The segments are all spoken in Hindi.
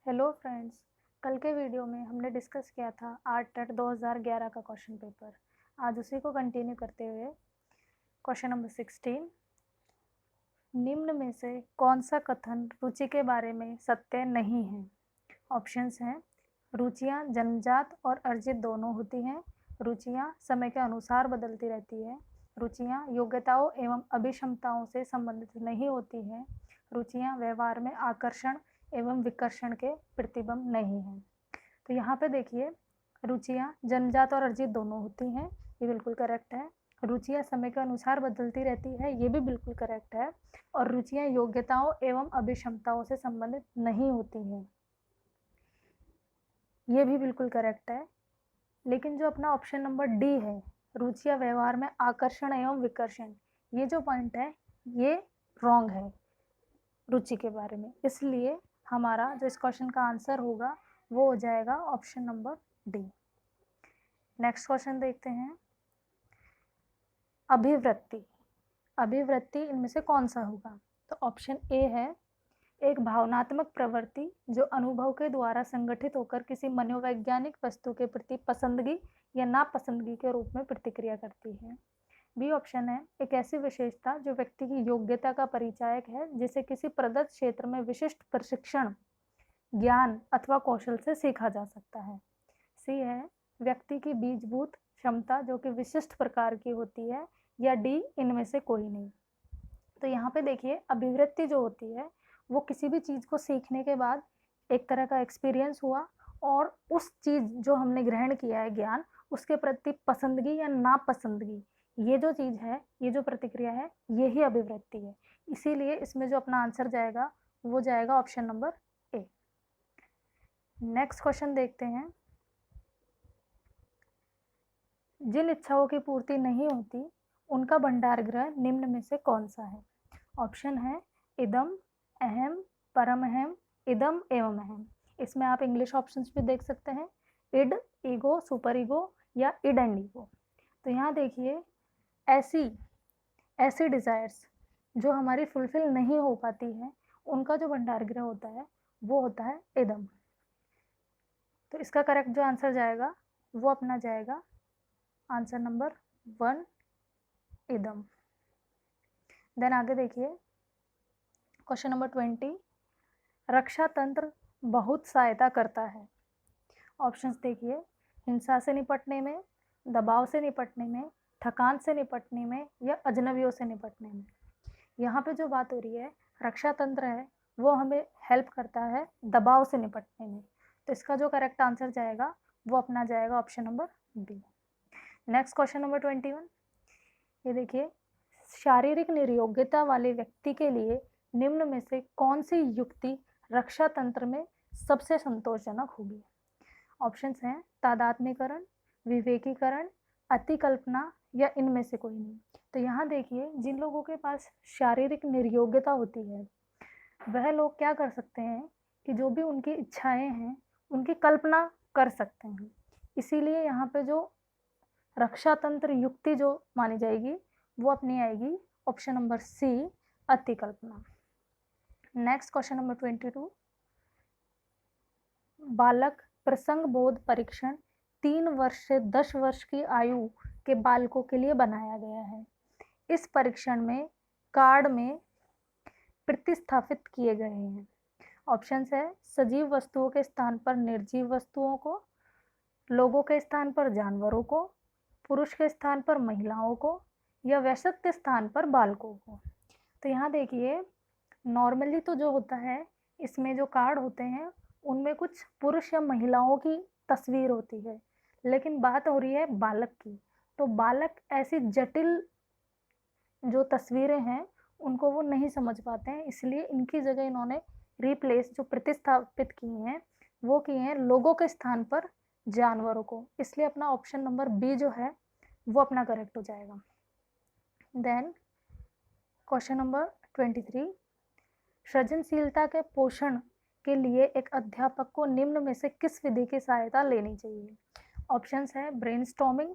Hello friends. कल के वीडियो में हमने डिस्कस किया था आर्ट टेट 2011 का क्वेश्चन पेपर। आज उसी को कंटिन्यू करते हुए क्वेश्चन नंबर 16, निम्न में से कौन सा कथन रुचि के बारे में सत्य नहीं है? ऑप्शंस हैं, रुचियाँ जन्मजात और अर्जित दोनों होती हैं, रुचियाँ समय के अनुसार बदलती रहती है, रुचियाँ योग्यताओं एवं अभिक्षमताओं से संबंधित नहीं होती हैं, रुचियाँ व्यवहार में आकर्षण एवं विकर्षण के प्रतिबिंब नहीं हैं। तो यहाँ पे देखिए, रुचियाँ जन्मजात और अर्जित दोनों होती हैं, ये बिल्कुल करेक्ट है। रुचियाँ समय के अनुसार बदलती रहती है, ये भी बिल्कुल करेक्ट है। और रुचियाँ योग्यताओं एवं अभिक्षमताओं से संबंधित नहीं होती हैं, ये भी बिल्कुल करेक्ट है। लेकिन जो अपना ऑप्शन नंबर डी है, रुचियाँ व्यवहार में आकर्षण एवं विकर्षण, ये जो पॉइंट है ये रॉन्ग है रुचि के बारे में। इसलिए हमारा जो इस क्वेश्चन का आंसर होगा वो हो जाएगा option number D. Next question देखते हैं, अभिवृत्ति। अभिवृत्ति इनमें से कौन सा होगा? तो ऑप्शन ए है, एक भावनात्मक प्रवृत्ति जो अनुभव के द्वारा संगठित होकर किसी मनोवैज्ञानिक वस्तु के प्रति पसंदगी या नापसंदगी के रूप में प्रतिक्रिया करती है। बी ऑप्शन है, एक ऐसी विशेषता जो व्यक्ति की योग्यता का परिचायक है, जिसे किसी प्रदत्त क्षेत्र में विशिष्ट प्रशिक्षण, ज्ञान अथवा कौशल से सीखा जा सकता है। सी है, व्यक्ति की बीजभूत क्षमता जो कि विशिष्ट प्रकार की होती है, या डी इनमें से कोई नहीं। तो यहाँ पे देखिए, अभिवृत्ति जो होती है वो किसी भी चीज़ को सीखने के बाद एक तरह का एक्सपीरियंस हुआ और उस चीज़ जो हमने ग्रहण किया है ज्ञान, उसके प्रति पसंदगी या नापसंदगी, ये जो चीज़ है, ये जो प्रतिक्रिया है, ये ही अभिवृत्ति है। इसीलिए इसमें जो अपना आंसर जाएगा वो जाएगा ऑप्शन नंबर ए। नेक्स्ट क्वेश्चन देखते हैं, जिन इच्छाओं की पूर्ति नहीं होती उनका भंडार गृह निम्न में से कौन सा है? ऑप्शन है इदम, अहम, परम अहम, इदम एवं अहम। इसमें आप इंग्लिश ऑप्शंस भी देख सकते हैं, इड, ईगो, सुपर ईगो या इड एंड ईगो। तो यहाँ देखिए, ऐसी डिज़ायर्स जो हमारी फुलफिल नहीं हो पाती है, उनका जो भंडार गृह होता है वो होता है इदम। तो इसका करेक्ट जो आंसर जाएगा वो अपना जाएगा आंसर नंबर 1, इदम। देन आगे देखिए, क्वेश्चन नंबर 20, रक्षा तंत्र बहुत सहायता करता है। ऑप्शंस देखिए, हिंसा से निपटने में, दबाव से निपटने में, थकान से निपटने में या अजनबियों से निपटने में। यहाँ पे जो बात हो रही है, रक्षा तंत्र है वो हमें हेल्प करता है दबाव से निपटने में। तो इसका जो करेक्ट आंसर जाएगा वो अपना जाएगा option number B. Next question number 21, ये देखिए, शारीरिक निर्योग्यता वाले व्यक्ति के लिए निम्न में से कौन सी युक्ति रक्षा तंत्र में सबसे संतोषजनक होगी? ऑप्शंस हैं तादात्म्यकरण, विवेकीकरण, अतिकल्पना या इनमें से कोई नहीं। तो यहाँ देखिए, जिन लोगों के पास शारीरिक निर्योग्यता होती है वह लोग क्या कर सकते हैं कि जो भी उनकी इच्छाएं हैं उनकी कल्पना कर सकते हैं। इसीलिए यहाँ पे जो रक्षा तंत्र युक्ति जो मानी जाएगी वो अपनी आएगी ऑप्शन नंबर सी, अतिकल्पना। नेक्स्ट क्वेश्चन नंबर 22, बालक प्रसंग बोध परीक्षण 3 वर्ष से 10 वर्ष की आयु के बालकों के लिए बनाया गया है। इस परीक्षण में कार्ड में प्रतिस्थापित किए गए हैं। ऑप्शंस है सजीव वस्तुओं के स्थान पर निर्जीव वस्तुओं को, लोगों के स्थान पर जानवरों को, पुरुष के स्थान पर महिलाओं को या वयस्क के स्थान पर बालकों को। तो यहाँ देखिए, नॉर्मली तो जो होता है इसमें जो कार्ड होते हैं उनमें कुछ पुरुष या महिलाओं की तस्वीर होती है, लेकिन बात हो रही है बालक की। तो बालक ऐसी जटिल जो तस्वीरें हैं उनको वो नहीं समझ पाते हैं, इसलिए इनकी जगह इन्होंने रिप्लेस जो प्रतिस्थापित किए हैं वो किए हैं लोगों के स्थान पर जानवरों को। इसलिए अपना ऑप्शन नंबर बी जो है वो अपना करेक्ट हो जाएगा। देन क्वेश्चन नंबर 23, सृजनशीलता के पोषण के लिए एक अध्यापक को निम्न में से किस विधि की सहायता लेनी चाहिए? ऑप्शंस है ब्रेनस्टॉर्मिंग,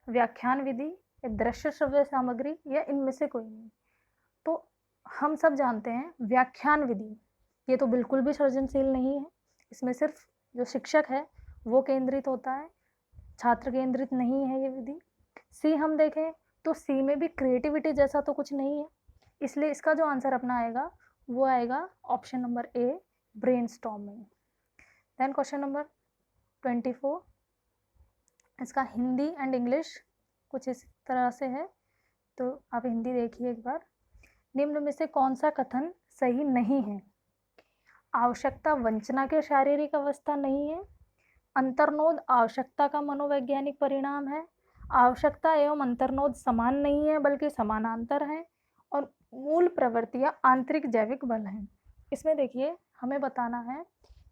व्याख्यान विधि, दृश्य श्रव्य सामग्री या इनमें से कोई नहीं। तो हम सब जानते हैं व्याख्यान विधि, ये तो बिल्कुल भी सृजनशील नहीं है, इसमें सिर्फ जो शिक्षक है वो केंद्रित होता है, छात्र केंद्रित नहीं है ये विधि। सी हम देखें तो सी में भी क्रिएटिविटी जैसा तो कुछ नहीं है, इसलिए इसका जो आंसर अपना आएगा वो आएगा option number A, brainstorming. Then question number 24, इसका हिंदी एंड इंग्लिश कुछ इस तरह से है, तो आप हिंदी देखिए एक बार। निम्न में से कौन सा कथन सही नहीं है? आवश्यकता वंचना के शारीरिक अवस्था नहीं है, अंतर्नोद आवश्यकता का मनोवैज्ञानिक परिणाम है, आवश्यकता एवं अंतर्नोद समान नहीं है बल्कि समानांतर हैं, और मूल प्रवृत्तियां आंतरिक जैविक बल हैं। इसमें देखिए हमें बताना है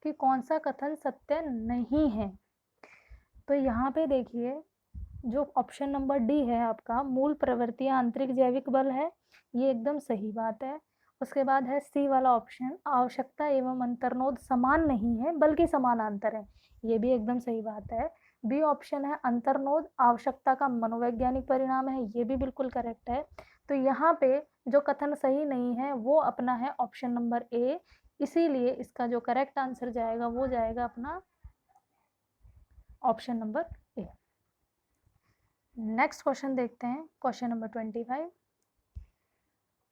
कि कौन सा कथन सत्य नहीं है। तो यहाँ पे देखिए जो ऑप्शन नंबर डी है आपका, मूल प्रवृत्तियां आंतरिक जैविक बल है, ये एकदम सही बात है। उसके बाद है सी वाला ऑप्शन, आवश्यकता एवं अंतर्नोद समान नहीं है बल्कि समानांतर है, ये भी एकदम सही बात है। बी ऑप्शन है अंतर्नोद आवश्यकता का मनोवैज्ञानिक परिणाम है, ये भी बिल्कुल करेक्ट है। तो यहाँ पे जो कथन सही नहीं है वो अपना है ऑप्शन नंबर ए, इसीलिए इसका जो करेक्ट आंसर जाएगा वो जाएगा अपना ऑप्शन नंबर ए। नेक्स्ट क्वेश्चन देखते हैं, क्वेश्चन नंबर 25।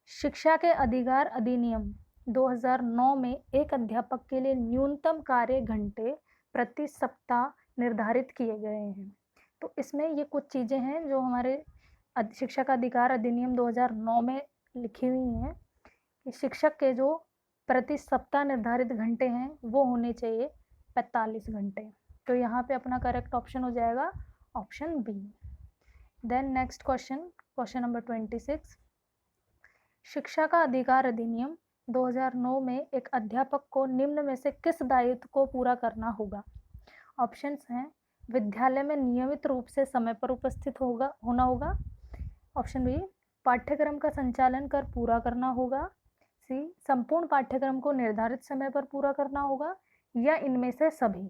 शिक्षा के अधिकार अधिनियम 2009 में एक अध्यापक के लिए न्यूनतम कार्य घंटे प्रति सप्ताह निर्धारित किए गए हैं। तो इसमें ये कुछ चीज़ें हैं जो हमारे शिक्षा का अधिकार अधिनियम 2009 में लिखी हुई हैं कि शिक्षक के जो प्रति सप्ताह निर्धारित घंटे हैं वो होने चाहिए 45 घंटे। तो यहाँ पे अपना करेक्ट ऑप्शन हो जाएगा option B. Then next question, question number 26। शिक्षा का अधिकार अधिनियम 2009 में एक अध्यापक को निम्न में से किस दायित्व को पूरा करना होगा? ऑप्शंस हैं, विद्यालय में नियमित रूप से समय पर उपस्थित होना होगा। ऑप्शन बी, पाठ्यक्रम का संचालन कर पूरा करना होगा। सी, संपूर्ण पाठ्यक्रम को निर्धारित समय पर पूरा करना होगा, या इनमें से सभी।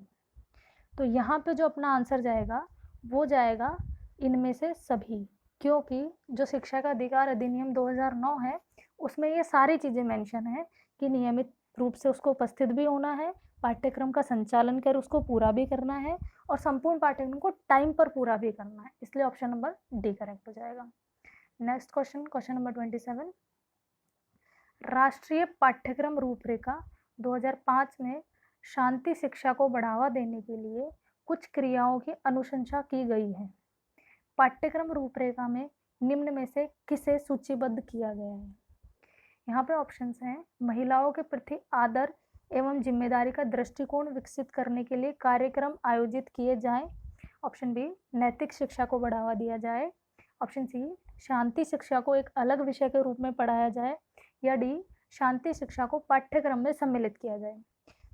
तो यहाँ पे जो अपना आंसर जाएगा वो जाएगा इनमें से सभी, क्योंकि जो शिक्षा का अधिकार अधिनियम 2009 है उसमें ये सारी चीज़ें मेंशन है कि नियमित रूप से उसको उपस्थित भी होना है, पाठ्यक्रम का संचालन कर उसको पूरा भी करना है, और संपूर्ण पाठ्यक्रम को टाइम पर पूरा भी करना है, इसलिए ऑप्शन नंबर डी करेक्ट हो जाएगा। Next question, question number 27। राष्ट्रीय पाठ्यक्रम रूपरेखा 2005 में शांति शिक्षा को बढ़ावा देने के लिए कुछ क्रियाओं की अनुशंसा की गई है। पाठ्यक्रम रूपरेखा में निम्न में से किसे सूचीबद्ध किया गया है? यहाँ पे ऑप्शंस हैं, महिलाओं के प्रति आदर एवं जिम्मेदारी का दृष्टिकोण विकसित करने के लिए कार्यक्रम आयोजित किए जाएं। ऑप्शन बी, नैतिक शिक्षा को बढ़ावा दिया जाए। ऑप्शन सी, शांति शिक्षा को एक अलग विषय के रूप में पढ़ाया जाए, या डी, शांति शिक्षा को पाठ्यक्रम में सम्मिलित किया जाए।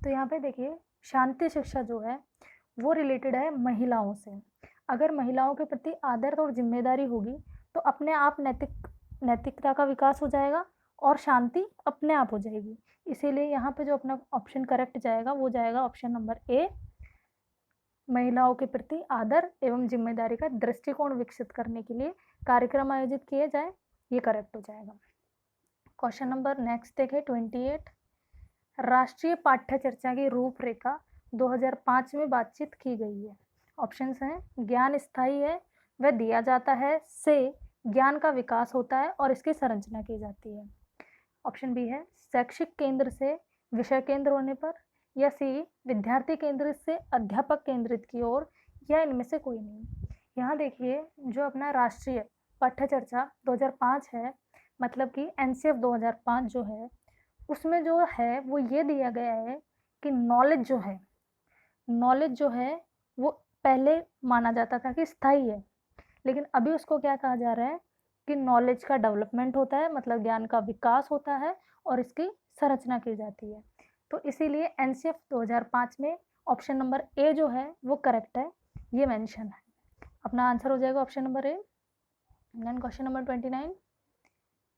तो यहाँ पे देखिए शांति शिक्षा जो है वो रिलेटेड है महिलाओं से। अगर महिलाओं के प्रति आदर और जिम्मेदारी होगी तो अपने आप नैतिकता का विकास हो जाएगा और शांति अपने आप हो जाएगी। इसीलिए यहाँ पे जो अपना ऑप्शन करेक्ट जाएगा वो जाएगा ऑप्शन नंबर ए, महिलाओं के प्रति आदर एवं जिम्मेदारी का दृष्टिकोण विकसित करने के लिए कार्यक्रम आयोजित किए जाए, ये करेक्ट हो जाएगा। क्वेश्चन नंबर नेक्स्ट देखें 28। राष्ट्रीय पाठ्य चर्चा की रूपरेखा 2005 में बातचीत की गई है। ऑप्शंस हैं, ज्ञान स्थायी है वह दिया जाता है, से ज्ञान का विकास होता है और इसकी संरचना की जाती है। ऑप्शन बी है, शैक्षिक केंद्र से विषय केंद्र होने पर, या सी, विद्यार्थी केंद्रित से अध्यापक केंद्रित की ओर, या इनमें से कोई नहीं। यहाँ देखिए जो अपना राष्ट्रीय पाठ्य चर्चा 2005 है, मतलब कि एनसीएफ 2005 जो है उसमें जो है वो ये दिया गया है कि नॉलेज जो है वो पहले माना जाता था कि स्थायी है, लेकिन अभी उसको क्या कहा जा रहा है कि नॉलेज का डेवलपमेंट होता है, मतलब ज्ञान का विकास होता है और इसकी संरचना की जाती है। तो इसीलिए एनसीएफ 2005 में ऑप्शन नंबर ए जो है वो करेक्ट है, ये मेंशन है। अपना आंसर हो जाएगा option number A. Then question number 29।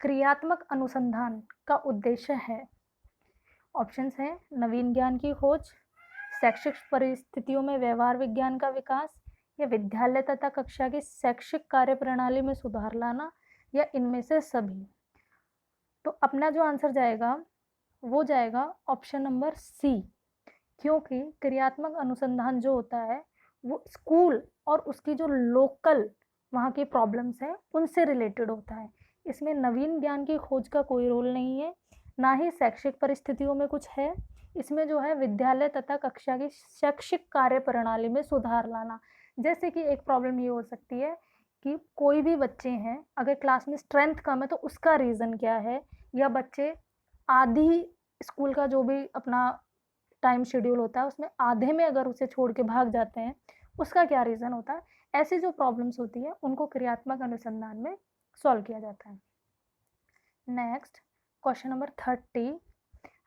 क्रियात्मक अनुसंधान का उद्देश्य है। ऑप्शंस हैं, नवीन ज्ञान की खोज, शैक्षिक परिस्थितियों में व्यवहार विज्ञान का विकास, या विद्यालय तथा कक्षा की शैक्षिक कार्य प्रणाली में सुधार लाना, या इनमें से सभी। तो अपना जो आंसर जाएगा वो जाएगा ऑप्शन नंबर सी, क्योंकि क्रियात्मक अनुसंधान जो होता है वो स्कूल और उसकी जो लोकल वहाँ की प्रॉब्लम्स हैं उनसे रिलेटेड होता है। इसमें नवीन ज्ञान की खोज का कोई रोल नहीं है, ना ही शैक्षिक परिस्थितियों में कुछ है। इसमें जो है विद्यालय तथा कक्षा की शैक्षिक कार्य प्रणाली में सुधार लाना। जैसे कि एक प्रॉब्लम ये हो सकती है कि कोई भी बच्चे हैं, अगर क्लास में स्ट्रेंथ कम है तो उसका रीज़न क्या है, या बच्चे आधी स्कूल का जो भी अपना टाइम शेड्यूल होता है उसमें आधे में अगर उसे छोड़ के भाग जाते हैं, उसका क्या रीज़न होता है। ऐसी जो प्रॉब्लम्स होती है उनको क्रियात्मक अनुसंधान में सॉल्व किया जाता है। नेक्स्ट क्वेश्चन नंबर 30,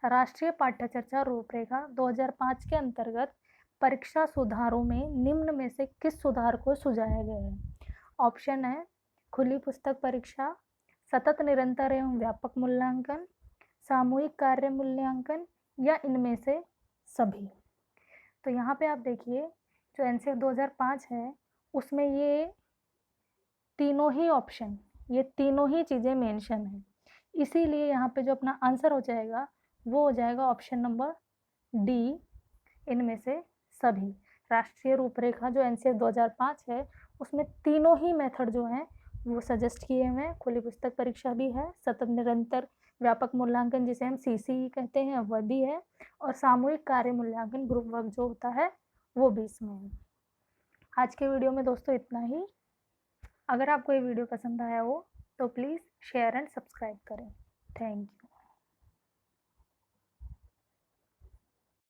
राष्ट्रीय पाठ्यचर्या रूपरेखा 2005 के अंतर्गत परीक्षा सुधारों में निम्न में से किस सुधार को सुझाया गया है। ऑप्शन है खुली पुस्तक परीक्षा, सतत निरंतर एवं व्यापक मूल्यांकन, सामूहिक कार्य मूल्यांकन, या इनमें से सभी। तो यहाँ पे आप देखिए जो एनसीईआरटी 2005 है उसमें ये तीनों ही ऑप्शन, ये तीनों ही चीज़ें मेंशन है, इसीलिए यहाँ पे जो अपना आंसर हो जाएगा वो हो जाएगा ऑप्शन नंबर डी, इनमें से सभी। राष्ट्रीय रूपरेखा जो एनसीईआरटी 2005 है उसमें तीनों ही मेथड जो हैं वो सजेस्ट किए हुए हैं। खुली पुस्तक परीक्षा भी है, सतत निरंतर व्यापक मूल्यांकन जिसे हम सीसी कहते हैं वह भी है, और सामूहिक कार्य मूल्यांकन ग्रुप वर्क जो होता है वो भी इसमें है। आज के वीडियो में दोस्तों इतना ही। अगर आपको ये वीडियो पसंद आया हो तो प्लीज़ शेयर एंड सब्सक्राइब करें। Thank you.